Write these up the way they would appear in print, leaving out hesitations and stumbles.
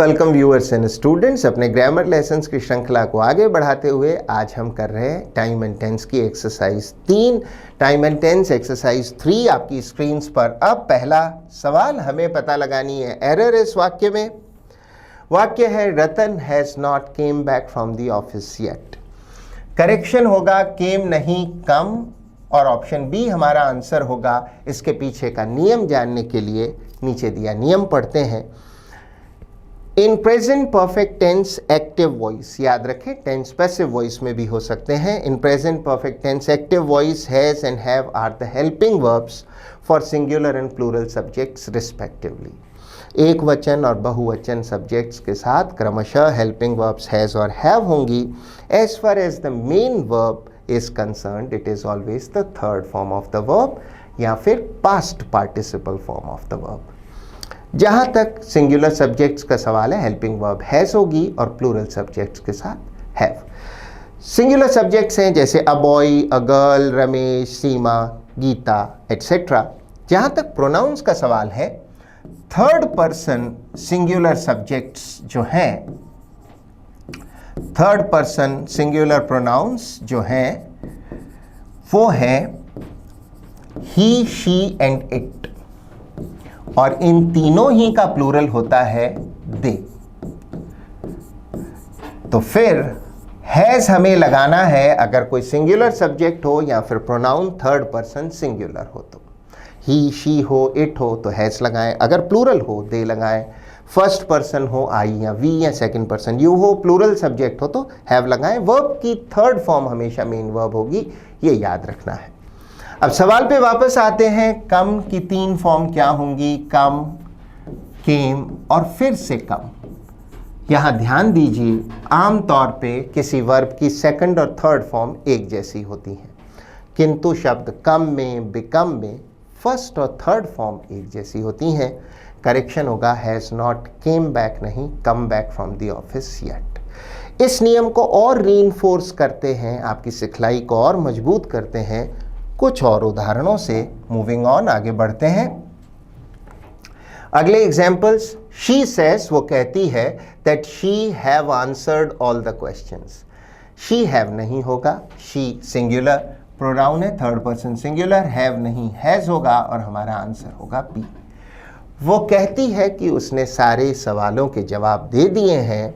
Welcome viewers and students. अपने grammar lessons की श्रृंखला को आगे बढ़ाते हुए आज हम कर रहे हैं टाइम एंड टेंस की exercise 3। Time and tense exercise 3 आपकी स्क्रीन्स पर। अब पहला सवाल हमें पता लगानी है एरर इस वाक्य में। वाक्य है Ratan has not came back from the office yet. Correction होगा केम नहीं कम, और ऑप्शन बी हमारा आंसर होगा। इसके पीछे का नियम जानने के लिए नीचे दिया नियम पढ़ते हैं। In present perfect tense active voice, याद रखें टेंस पैसिव वॉइस में भी हो सकते हैं। In present perfect tense active voice has and have are the helping verbs for singular and plural subjects respectively. एक वचन और बहुवचन सब्जेक्ट्स के साथ क्रमशः हेल्पिंग वर्ब्स हैज और हैव होंगी। As far as the main verb is concerned it is always the third form of the verb या फिर past participle form of the verb. जहाँ तक सिंगुलर सब्जेक्ट्स का सवाल है हेल्पिंग वर्ब हैज होगी और प्लूरल सब्जेक्ट्स के साथ हैव। सिंगुलर सब्जेक्ट्स हैं जैसे a boy, a girl, Ramesh, Seema, Geeta etcetera. जहाँ तक प्रोनाउंस का सवाल है थर्ड पर्सन सिंगुलर सब्जेक्ट्स जो हैं, थर्ड पर्सन सिंगुलर प्रोनाउंस जो हैं वो है ही, शी एंड इट, और इन तीनों ही का प्लूरल होता है दे। तो फिर हैज हमें लगाना है अगर कोई सिंगुलर सब्जेक्ट हो या फिर प्रोनाउन थर्ड पर्सन सिंगुलर हो तो ही, शी हो, इट हो तो हैज लगाएं। अगर प्लूरल हो दे लगाएं। फर्स्ट पर्सन हो आई या वी या सेकंड पर्सन यू हो, प्लूरल सब्जेक्ट हो तो हैव लगाएं। वर्ब की थर्ड फॉर्म हमेशा मेन वर्ब होगी, ये याद रखना है। अब सवाल पे वापस आते हैं। कम की तीन फॉर्म क्या होंगी? कम, केम और फिर से कम। यहां ध्यान दीजिए आमतौर पे किसी वर्ब की सेकंड और थर्ड फॉर्म एक जैसी होती हैं, किंतु शब्द कम में, बिकम में फर्स्ट और थर्ड फॉर्म एक जैसी होती हैं। करेक्शन होगा हैज नॉट केम बैक नहीं come back from the office yet. इस नियम को और रीइंफोर्स करते हैं, आपकी सिखलाई को और मजबूत करते हैं कुछ और उदाहरणों से। मूविंग ऑन, आगे बढ़ते हैं। अगले एग्जाम्पल्स। शी सेज, वो कहती है that she have answered all the questions. She have नहीं होगा, शी सिंगुलर प्रोनाउन है, थर्ड पर्सन सिंगुलर। हैव नहीं हैज होगा और हमारा आंसर होगा बी। वो कहती है कि उसने सारे सवालों के जवाब दे दिए हैं।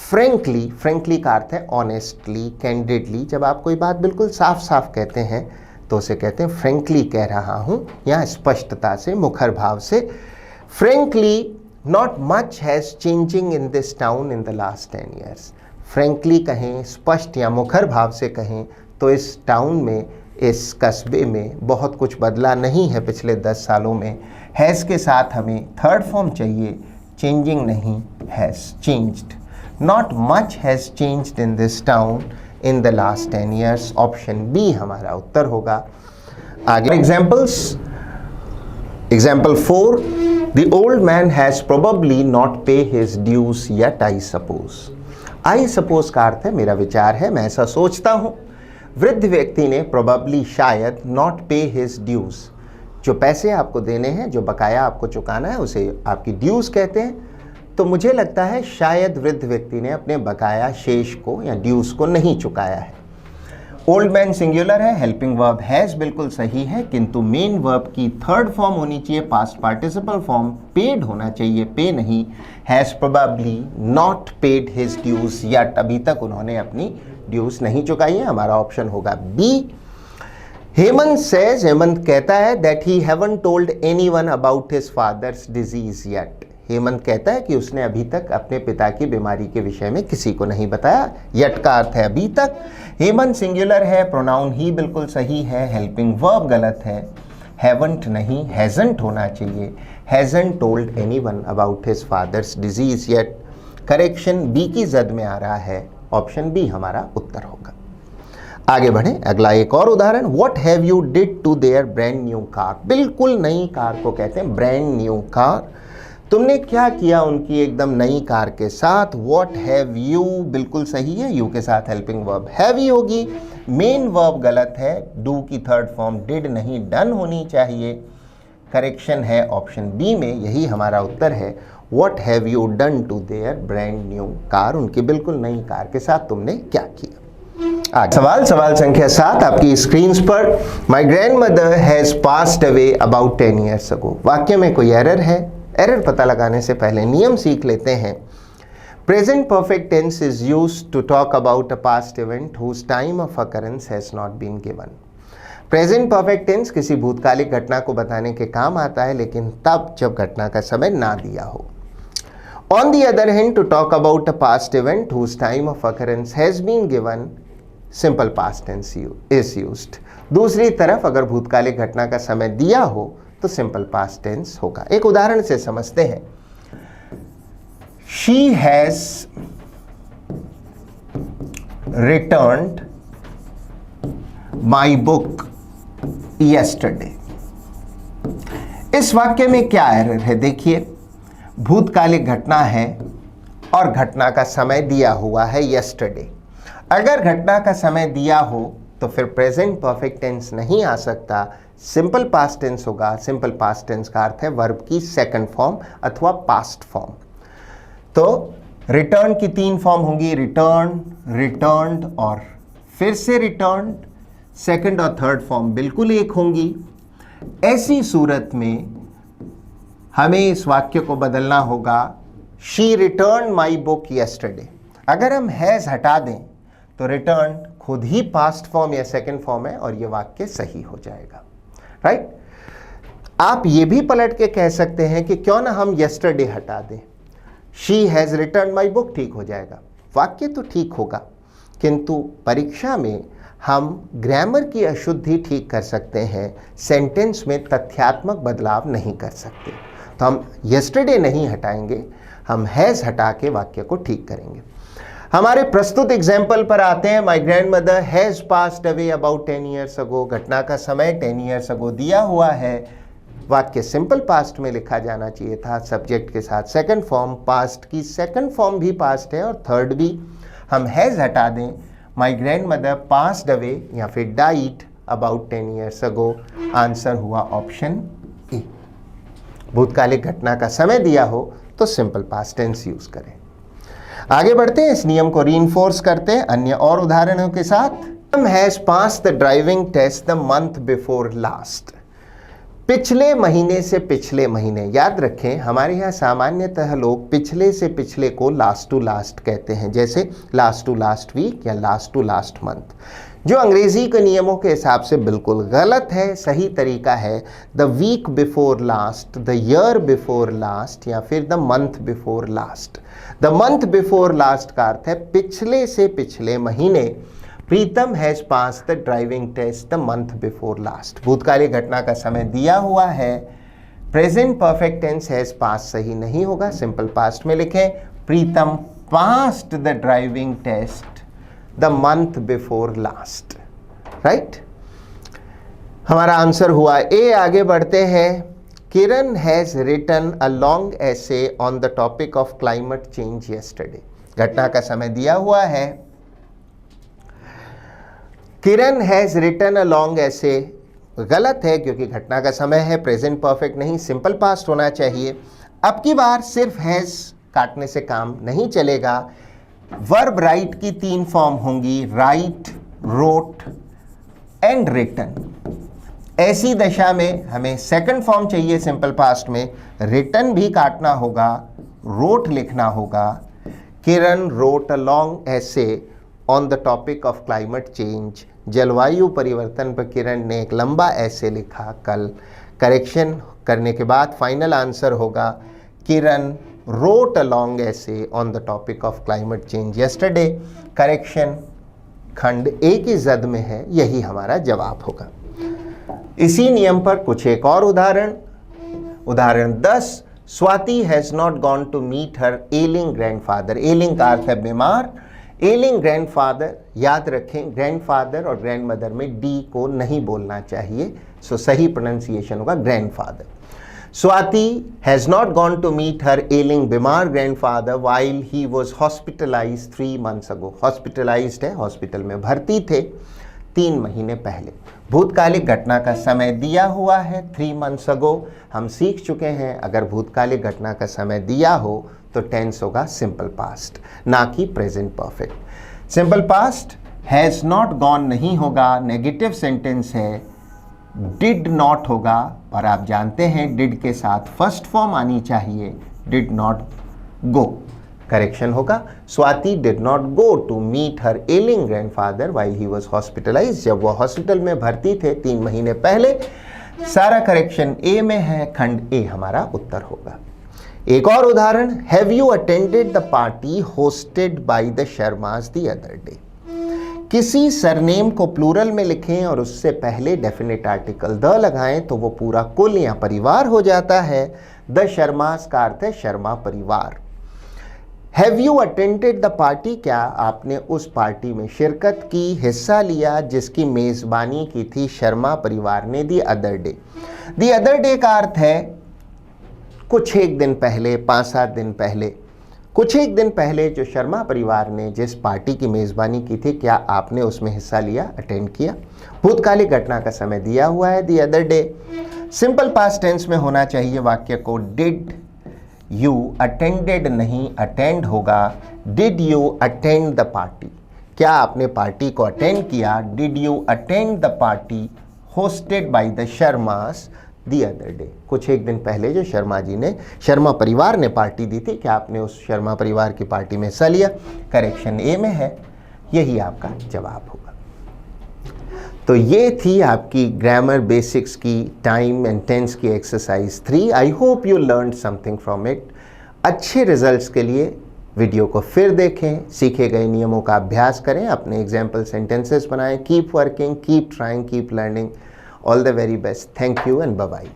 फ्रेंकली, फ्रेंकली का अर्थ है ऑनेस्टली, कैंडिडली। जब आप कोई बात बिल्कुल साफ साफ कहते हैं तो उसे कहते हैं फ्रेंकली कह रहा हूं, या स्पष्टता से, मुखर भाव से। Frankly not much has changing in this town in the last 10 years। Frankly कहें, स्पष्ट या मुखर भाव से कहें तो इस टाउन में, इस कस्बे में बहुत कुछ बदला नहीं है पिछले 10 सालों में। हैज़ के साथ हमें थर्ड फॉर्म चाहिए, चेंजिंग नहीं, has changed. Not much has changed in this town in the last 10 years। Option B हमारा उत्तर होगा। आगे examples. Example 4, the old man has probably not pay his dues yet I suppose. I suppose का अर्थ है मेरा विचार है, मैं ऐसा सोचता हूं। वृद्ध व्यक्ति ने प्रोबेबली शायद नॉट पे हिज ड्यूज, जो पैसे आपको देने हैं, जो बकाया आपको चुकाना है उसे आपकी ड्यूज कहते हैं। तो मुझे लगता है शायद वृद्ध व्यक्ति ने अपने बकाया शेष को या ड्यूज को नहीं चुकाया है। ओल्ड मैन सिंगुलर है, हेल्पिंग वर्ब हैज बिल्कुल सही है, किंतु मेन वर्ब की थर्ड फॉर्म होनी चाहिए, पास्ट पार्टिसिपल फॉर्म। पेड होना चाहिए, पे नहीं। Has probably not paid his dues yet, अभी तक उन्होंने अपनी ड्यूज नहीं चुकाई है। हमारा ऑप्शन होगा बी। हेमंत सेज, हेमंत कहता है that he haven't told anyone about his father's disease yet. Hemant कहता है कि उसने अभी तक अपने पिता की बीमारी के विषय में किसी को नहीं बताया। येट का अर्थ है अभी तक। हेमंत सिंगुलर है, प्रोनाउन ही बिल्कुल सही है, हेल्पिंग वर्ब गलत है। हैवंट नहीं, हैजंट होना चाहिए। Hasn't told anyone about his father's disease yet. Correction B की जद में आ रहा है, ऑप्शन बी हमारा उत्तर होगा। आगे बढ़े। अगला एक और उदाहरण। What have you did to their brand new car. बिल्कुल नई कार को कहते हैं ब्रांड न्यू कार। तुमने क्या किया उनकी एकदम नई कार के साथ। व्हाट हैव यू बिल्कुल सही है, यू के साथ हेल्पिंग वर्ब हैव ही होगी। मेन वर्ब गलत है, डू की थर्ड फॉर्म डिड नहीं डन होनी चाहिए। करेक्शन है ऑप्शन बी में, यही हमारा उत्तर है। What have you done to their brand new car, उनकी बिल्कुल नई कार के साथ तुमने क्या किया। आज सवाल संख्या 7 आपकी स्क्रीन पर। My grand mother has passed away about 10 years ago। वाक्य में कोई एरर है। एरर पता लगाने से पहले नियम सीख लेते हैं। Present perfect tense is used to talk about a past event whose time of occurrence has not been given. Present perfect tense किसी भूतकालिक घटना को बताने के काम आता है, लेकिन तब जब घटना का समय ना दिया हो। On the other hand, to talk about a past event whose time of occurrence has been given, simple past tense is used। दूसरी तरफ अगर भूतकालिक घटना का समय दिया हो तो simple past tense होगा। एक उदाहरण से समझते हैं। She has returned my book yesterday। इस वाक्य में क्या एरर है? देखिए, भूतकालिक घटना है और घटना का समय दिया हुआ है yesterday। अगर घटना का समय दिया हो तो फिर प्रेजेंट परफेक्ट टेंस नहीं आ सकता, सिंपल पास्ट टेंस होगा। सिंपल पास्ट टेंस का अर्थ है वर्ब की सेकंड फॉर्म अथवा पास्ट फॉर्म। तो रिटर्न की 3 फॉर्म होंगी, रिटर्न, रिटर्न्ड और फिर से रिटर्न्ड। सेकंड और थर्ड फॉर्म बिल्कुल एक होंगी। ऐसी सूरत में हमें इस वाक्य को बदलना होगा, she return my book yesterday। अगर हम हैज हटा दें तो रिटर्न खुद ही पास्ट फॉर्म या सेकंड फॉर्म है और ये वाक्य सही हो जाएगा, राइट। आप ये भी पलट के कह सकते हैं कि क्यों ना हम yesterday हटा दें, she has return my book, ठीक हो जाएगा। वाक्य तो ठीक होगा, किंतु परीक्षा में हम ग्रामर की अशुद्धि ठीक कर सकते हैं, सेंटेंस में तथ्यात्मक बदलाव नहीं कर सकते। तो हम yesterday नहीं हटाएंगे, हम हैज हटा के वाक्य को ठीक करेंगे। हमारे प्रस्तुत एग्जाम्पल पर आते हैं। My grand mother has passed away about 10 years ago। घटना का समय 10 years ago दिया हुआ है। वाक्य सिंपल पास्ट में लिखा जाना चाहिए था, सब्जेक्ट के साथ सेकंड फॉर्म। पास्ट की सेकंड फॉर्म भी पास्ट है और थर्ड भी। हम हैज हटा दें, my grand mother passed away या फिर died about 10 years ago। Answer हुआ ऑप्शन ए। भूतकालिक घटना का समय दिया हो तो सिंपल पास्ट टेंस यूज करें। आगे बढ़ते हैं, इस नियम को रीइंफोर्स करते हैं अन्य और उदाहरणों के साथ। Has passed the driving test the month before last. पिछले महीने से पिछले महीने। याद रखें, हमारे यहाँ सामान्यतः लोग पिछले से पिछले को लास्ट टू लास्ट कहते हैं, जैसे लास्ट टू लास्ट वीक या लास्ट टू लास्ट मंथ, जो अंग्रेजी के नियमों के हिसाब से बिल्कुल गलत है। सही तरीका है the week before last, the year before last या फिर the month before last. The month before last का अर्थ है पिछले से पिछले महीने। Pritam has pass the driving test the month before last. भूतकालिक घटना का समय दिया हुआ है। Present perfect tense has pass सही नहीं होगा, सिंपल पास्ट में लिखें, Pritam passed the driving test the month before last, right. हमारा आंसर हुआ ए। आगे बढ़ते हैं। Kiran has written a long essay on the topic of climate change yesterday। घटना का समय दिया हुआ है। Kiran has written a long essay गलत है क्योंकि घटना का समय है, प्रेजेंट परफेक्ट नहीं, सिंपल पास्ट होना चाहिए। अब की बार सिर्फ हैज काटने से काम नहीं चलेगा। वर्ब राइट की 3 फॉर्म होंगी, राइट, रोट एंड रिटन। ऐसी दशा में हमें सेकंड फॉर्म चाहिए सिंपल पास्ट में, रिटन भी काटना होगा, रोट लिखना होगा। Kiran wrote a long essay on the topic of climate change. जलवायु परिवर्तन पर किरण ने एक लंबा ऐसे लिखा कल। करेक्शन करने के बाद फाइनल आंसर होगा किरण wrote a long essay on the topic of climate change yesterday। Correction खंड ए की जद में है, यही हमारा जवाब होगा। इसी नियम पर कुछ एक और उदाहरण। उदाहरण 10। Swati has not gone to meet her ailing grandfather. Ailing का अर्थ है बीमार। एलिंग ग्रैंडफादर, याद रखें ग्रैंडफादर और ग्रैंडमदर में डी को नहीं बोलना चाहिए, सो सही प्रोनाउंसिएशन होगा grandfather. Swati has not gone to meet her ailing बीमार grandfather while he was hospitalized 3 months ago। Hospitalized है, हॉस्पिटल में भर्ती थे 3 महीने पहले। भूतकालिक घटना का समय दिया हुआ है 3 months ago। हम सीख चुके हैं अगर भूतकालिक घटना का समय दिया हो तो टेंस होगा सिंपल पास्ट, ना कि present perfect. Simple past has not gone नहीं होगा, नेगेटिव सेंटेंस है, डिड नॉट होगा, और आप जानते हैं डिड के साथ फर्स्ट फॉर्म आनी चाहिए, डिड नॉट गो। करेक्शन होगा, Swati did not go to meet her ailing grandfather while he was hospitalised. जब वो हॉस्पिटल में भर्ती थे 3 महीने पहले। सारा करेक्शन ए में है, खंड ए हमारा उत्तर होगा। एक और उदाहरण, have you attended the party hosted by the Sharma's the other day. किसी सरनेम को प्लूरल में लिखें और उससे पहले डेफिनेट आर्टिकल द लगाएं तो वो पूरा कुल या परिवार हो जाता है। द शर्मास का अर्थ है शर्मा परिवार। Have you attended the party, क्या आपने उस पार्टी में शिरकत की, हिस्सा लिया जिसकी मेज़बानी की थी शर्मा परिवार ने दी अदर डे। दी अदर डे का अर्थ है कुछ एक दिन पहले, 5-7 दिन पहले। कुछ एक दिन पहले जो शर्मा परिवार ने जिस पार्टी की मेज़बानी की थी, क्या आपने उसमें हिस्सा लिया, अटेंड किया। भूतकालिक घटना का समय दिया हुआ है the other day. Simple past tense में होना चाहिए वाक्य को डिड यू अटेंडेड नहीं, अटेंड होगा, did you attend the party. क्या आपने पार्टी को अटेंड किया, did you attend the party hosted by the Sharmas the other day. कुछ एक दिन पहले जो शर्मा परिवार ने पार्टी दी थी, क्या आपने उस शर्मा परिवार की पार्टी में हिस्सा लिया। करेक्शन ए में है, यही आपका जवाब होगा। तो ये थी आपकी ग्रामर बेसिक्स की टाइम एंड टेंस की exercise 3। I hope you learn something from it. अच्छे रिजल्ट्स के लिए वीडियो को फिर देखें, सीखे गए नियमों का अभ्यास करें, अपने एग्जाम्पल सेंटेंसेस बनाएं। Keep working, keep trying, keep learning. All the very best. Thank you and bye-bye.